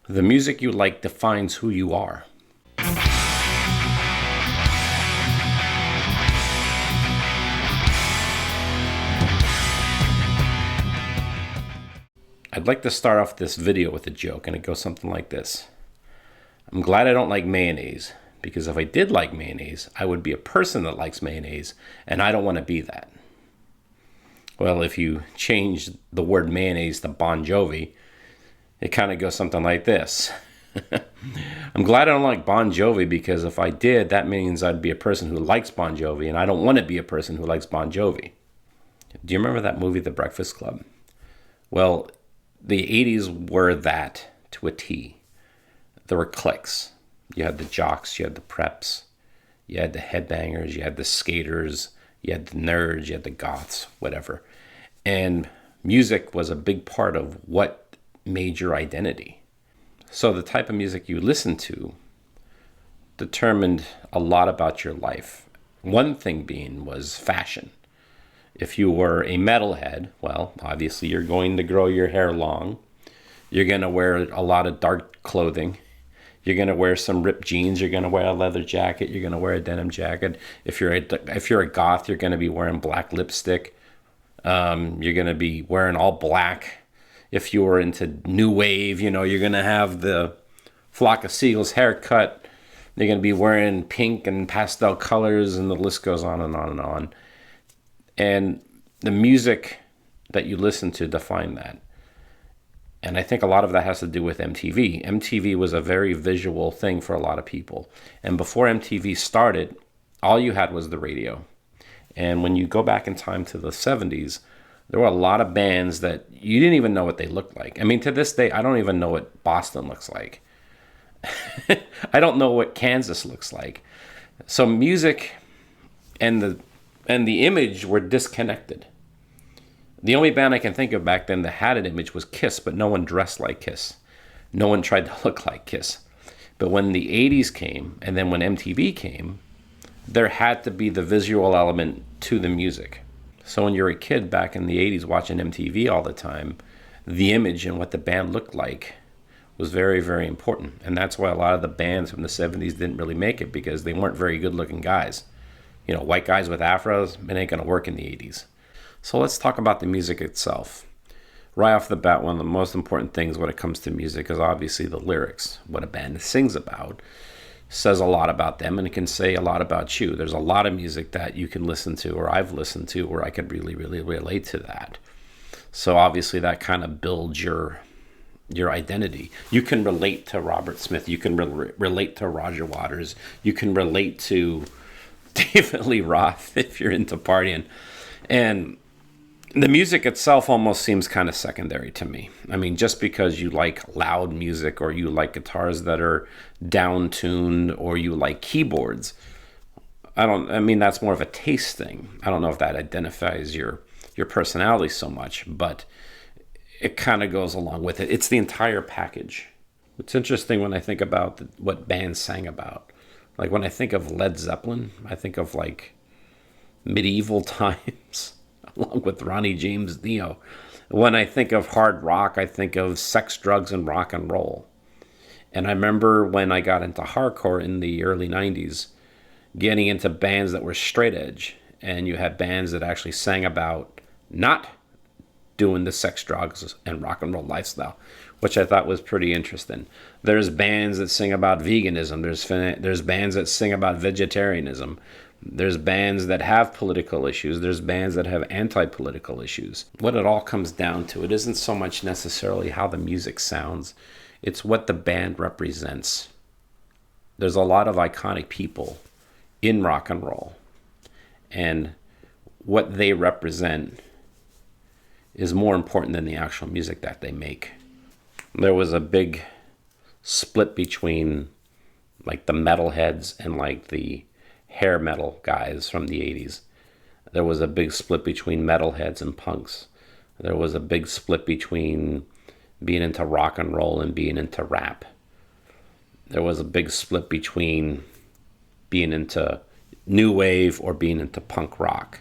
The music you like defines who you are. I'd like to start off this video with a joke, and it goes something like this. I'm glad I don't like mayonnaise, because if I did like mayonnaise, I would be a person that likes mayonnaise, and I don't want to be that. Well, if you change the word mayonnaise to Bon Jovi, it kind of goes something like this. I'm glad I don't like Bon Jovi, because if I did, that means I'd be a person who likes Bon Jovi, and I don't want to be a person who likes Bon Jovi. Do you remember that movie, The Breakfast Club? Well, the 80s were that to a T. There were cliques. You had the jocks, you had the preps, you had the headbangers, you had the skaters, you had the nerds, you had the goths, whatever. And music was a big part of what made your identity. So the type of music you listened to determined a lot about your life. One thing being was fashion. If you were a metalhead, well, obviously you're going to grow your hair long. You're going to wear a lot of dark clothing. You're going to wear some ripped jeans. You're going to wear a leather jacket. You're going to wear a denim jacket. If you're a goth, you're going to be wearing black lipstick. You're going to be wearing all black. If you were into new wave, you're going to have the Flock of Seagulls haircut. You're going to be wearing pink and pastel colors, and the list goes on and on and on. And the music that you listen to define that. And I think a lot of that has to do with MTV. MTV was a very visual thing for a lot of people. And before MTV started, all you had was the radio. And when you go back in time to the 70s, there were a lot of bands that you didn't even know what they looked like. I mean, to this day, I don't even know what Boston looks like. I don't know what Kansas looks like. So music and the image were disconnected. The only band I can think of back then that had an image was Kiss, but no one dressed like Kiss. No one tried to look like Kiss. But when the 80s came, and then when MTV came, there had to be the visual element to the music. So when you're a kid back in the 80s watching MTV all the time, the image and what the band looked like was very, very important. And that's why a lot of the bands from the 70s didn't really make it, because they weren't very good-looking guys. White guys with afros, it ain't going to work in the 80s. So let's talk about the music itself. Right off the bat, one of the most important things when it comes to music is obviously the lyrics. What a band sings about says a lot about them, and it can say a lot about you. There's a lot of music that you can listen to, or I've listened to, where I could really, really relate to that. So obviously that kind of builds your identity. You can relate to Robert Smith. You can relate to Roger Waters. You can relate to David Lee Roth if you're into partying. And the music itself almost seems kind of secondary to me. I mean, just because you like loud music, or you like guitars that are down-tuned, or you like keyboards, that's more of a taste thing. I don't know if that identifies your personality so much, but it kind of goes along with it. It's the entire package. It's interesting when I think about what bands sang about. Like when I think of Led Zeppelin, I think of like medieval times, along with Ronnie James Dio. When I think of hard rock, I think of sex, drugs, and rock and roll. And I remember when I got into hardcore in the early 90s, getting into bands that were straight edge. And you had bands that actually sang about not doing the sex, drugs, and rock and roll lifestyle, which I thought was pretty interesting. There's bands that sing about veganism. There's bands that sing about vegetarianism. There's bands that have political issues. There's bands that have anti-political issues. What it all comes down to, it isn't so much necessarily how the music sounds. It's what the band represents. There's a lot of iconic people in rock and roll. And what they represent is more important than the actual music that they make. There was a big split between like the metalheads and like the hair metal guys from the 80s. There was a big split between metalheads and punks. There was a big split between being into rock and roll and being into rap. There was a big split between being into new wave or being into punk rock.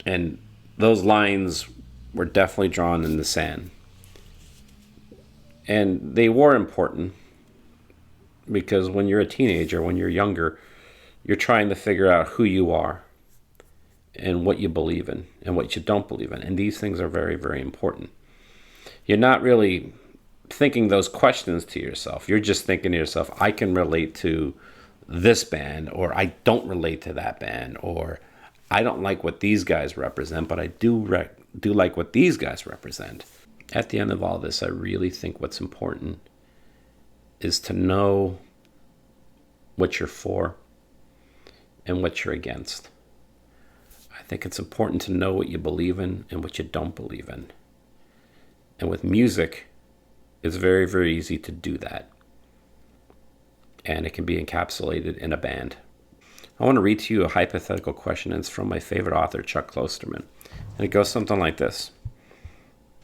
And those lines were definitely drawn in the sand. And they were important because when you're a teenager, when you're younger, you're trying to figure out who you are and what you believe in and what you don't believe in. And these things are very, very important. You're not really thinking those questions to yourself. You're just thinking to yourself, I can relate to this band, or I don't relate to that band, or I don't like what these guys represent, but I do like what these guys represent. At the end of all this, I really think what's important is to know what you're for and what you're against. I think it's important to know what you believe in and what you don't believe in. And with music, it's very, very easy to do that. And it can be encapsulated in a band. I want to read to you a hypothetical question, and it's from my favorite author, Chuck Klosterman. And it goes something like this.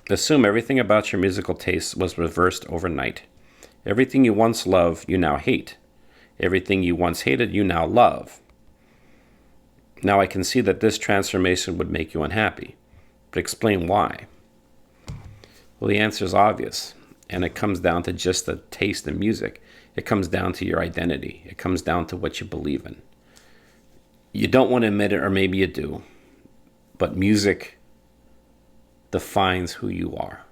Assume everything about your musical taste was reversed overnight. Everything you once loved, you now hate. Everything you once hated, you now love. Now I can see that this transformation would make you unhappy. But explain why. Well, the answer is obvious. And it comes down to just the taste in music. It comes down to your identity. It comes down to what you believe in. You don't want to admit it, or maybe you do. But music defines who you are.